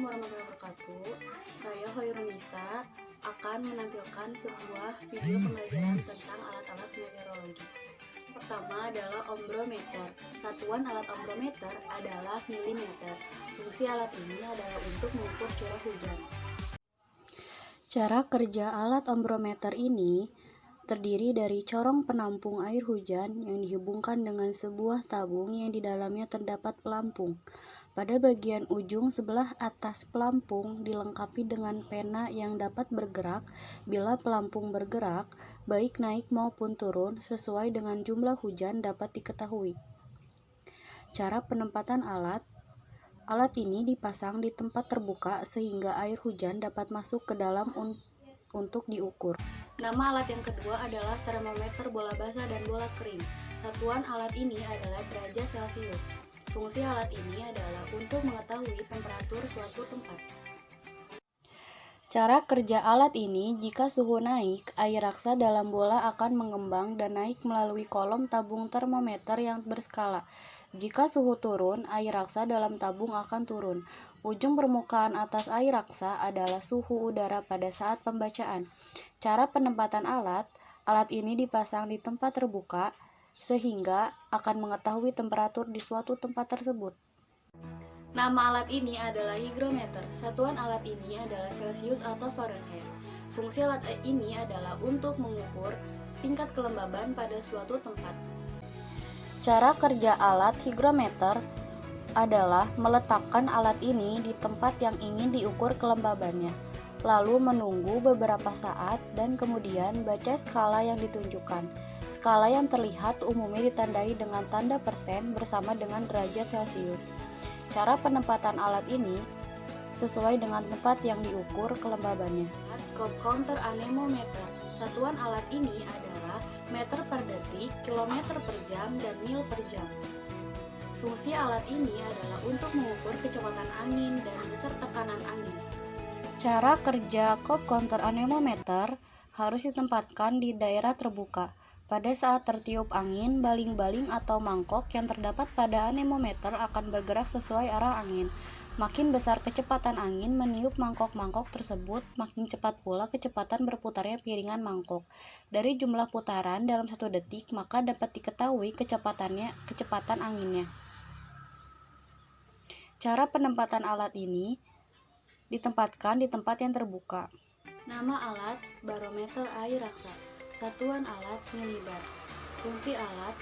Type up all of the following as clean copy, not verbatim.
warahmatullahi wabarakatuh. Saya Hoirunisa akan menampilkan sebuah video pembelajaran tentang alat-alat meteorologi. Pertama adalah ombrometer. Satuan alat ombrometer adalah milimeter. Fungsi alat ini adalah untuk mengukur curah hujan. Cara kerja alat ombrometer ini terdiri dari corong penampung air hujan yang dihubungkan dengan sebuah tabung yang di dalamnya terdapat pelampung. Pada bagian ujung sebelah atas pelampung dilengkapi dengan pena yang dapat bergerak bila pelampung bergerak, baik naik maupun turun sesuai dengan jumlah hujan dapat diketahui. Cara penempatan alat ini dipasang di tempat terbuka sehingga air hujan dapat masuk ke dalam untuk diukur. Nama alat yang kedua adalah termometer bola basah dan bola kering. Satuan alat ini adalah derajat Celcius. Fungsi alat ini adalah untuk mengetahui temperatur suatu tempat. Cara kerja alat ini, jika suhu naik, air raksa dalam bola akan mengembang dan naik melalui kolom tabung termometer yang berskala. Jika suhu turun, air raksa dalam tabung akan turun. Ujung permukaan atas air raksa adalah suhu udara pada saat pembacaan. Cara penempatan alat ini dipasang di tempat terbuka, sehingga akan mengetahui temperatur di suatu tempat tersebut. Nama alat ini adalah hygrometer. Satuan alat ini adalah Celcius atau Fahrenheit. Fungsi alat ini adalah untuk mengukur tingkat kelembaban pada suatu tempat. Cara kerja alat hygrometer adalah meletakkan alat ini di tempat yang ingin diukur kelembabannya, lalu menunggu beberapa saat dan kemudian baca skala yang ditunjukkan. Skala yang terlihat umumnya ditandai dengan tanda persen bersama dengan derajat Celcius. Cara penempatan alat ini sesuai dengan tempat yang diukur kelembabannya. Cope counter anemometer. Satuan alat ini adalah meter per detik, kilometer per jam, dan mil per jam. Fungsi alat ini adalah untuk mengukur kecepatan angin dan besar tekanan angin. Cara kerja Cope counter anemometer harus ditempatkan di daerah terbuka. Pada saat tertiup angin, baling-baling atau mangkok yang terdapat pada anemometer akan bergerak sesuai arah angin. Makin besar kecepatan angin meniup mangkok-mangkok tersebut, makin cepat pula kecepatan berputarnya piringan mangkok. Dari jumlah putaran dalam 1 detik, maka dapat diketahui kecepatan anginnya. Cara penempatan alat ini ditempatkan di tempat yang terbuka. Nama alat barometer air raksa. Satuan alat milibar. Fungsi alat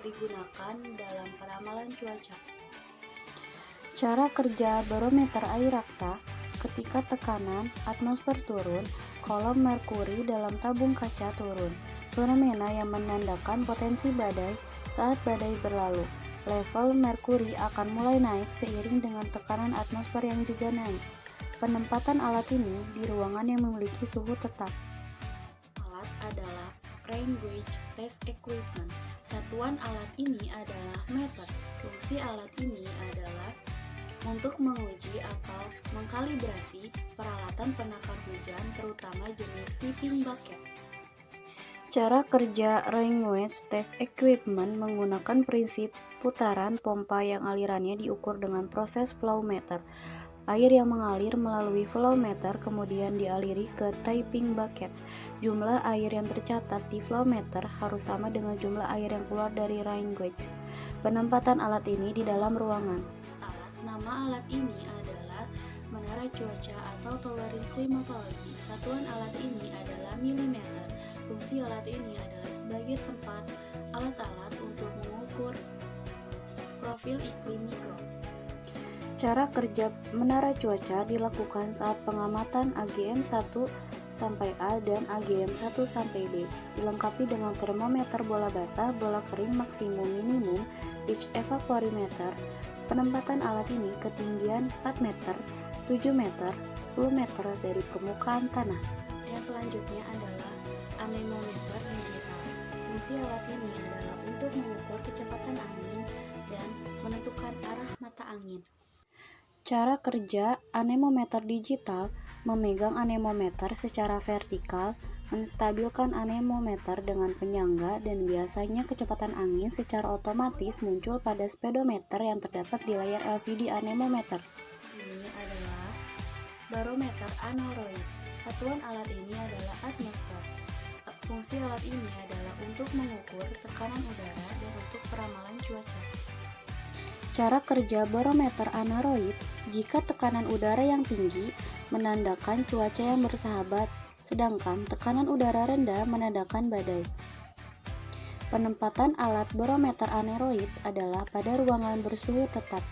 digunakan dalam peramalan cuaca. Cara kerja barometer air raksa: ketika tekanan atmosfer turun, kolom merkuri dalam tabung kaca turun. Fenomena yang menandakan potensi badai saat badai berlalu. Level merkuri akan mulai naik seiring dengan tekanan atmosfer yang juga naik. Penempatan alat ini di ruangan yang memiliki suhu tetap. Alat adalah rain gauge test equipment. Satuan alat ini adalah meter. Fungsi alat ini adalah untuk menguji atau mengkalibrasi peralatan penakar hujan, terutama jenis tipping bucket. Cara kerja rain gauge test equipment menggunakan prinsip putaran pompa yang alirannya diukur dengan proses flow meter. Air yang mengalir melalui flow meter kemudian dialiri ke tipping bucket. Jumlah air yang tercatat di flow meter harus sama dengan jumlah air yang keluar dari rain gauge. Penempatan alat ini di dalam ruangan. Nama alat ini adalah menara cuaca atau towering climatology. Satuan alat ini adalah milimeter. Fungsi alat ini adalah sebagai tempat alat-alat untuk mengukur profil iklim mikro. Cara kerja menara cuaca dilakukan saat pengamatan AGM-1 sampai A dan AGM-1 sampai B, dilengkapi dengan termometer bola basah, bola kering maksimum minimum, pitch evapometer. Penempatan alat ini ketinggian 4 meter, 7 meter, 10 meter dari permukaan tanah. Yang selanjutnya adalah anemometer digital. Fungsi alat ini adalah untuk mengukur kecepatan angin dan menentukan arah mata angin. Cara kerja anemometer digital: memegang anemometer secara vertikal, menstabilkan anemometer dengan penyangga, dan biasanya kecepatan angin secara otomatis muncul pada speedometer yang terdapat di layar LCD anemometer. Ini adalah Barometer aneroid. Satuan alat ini adalah atmosfer. Fungsi alat ini adalah untuk mengukur tekanan udara dan untuk peramalan cuaca. Cara kerja barometer aneroid: jika tekanan udara yang tinggi menandakan cuaca yang bersahabat, sedangkan tekanan udara rendah menandakan badai. Penempatan alat barometer aneroid adalah pada ruangan bersuhu tetap.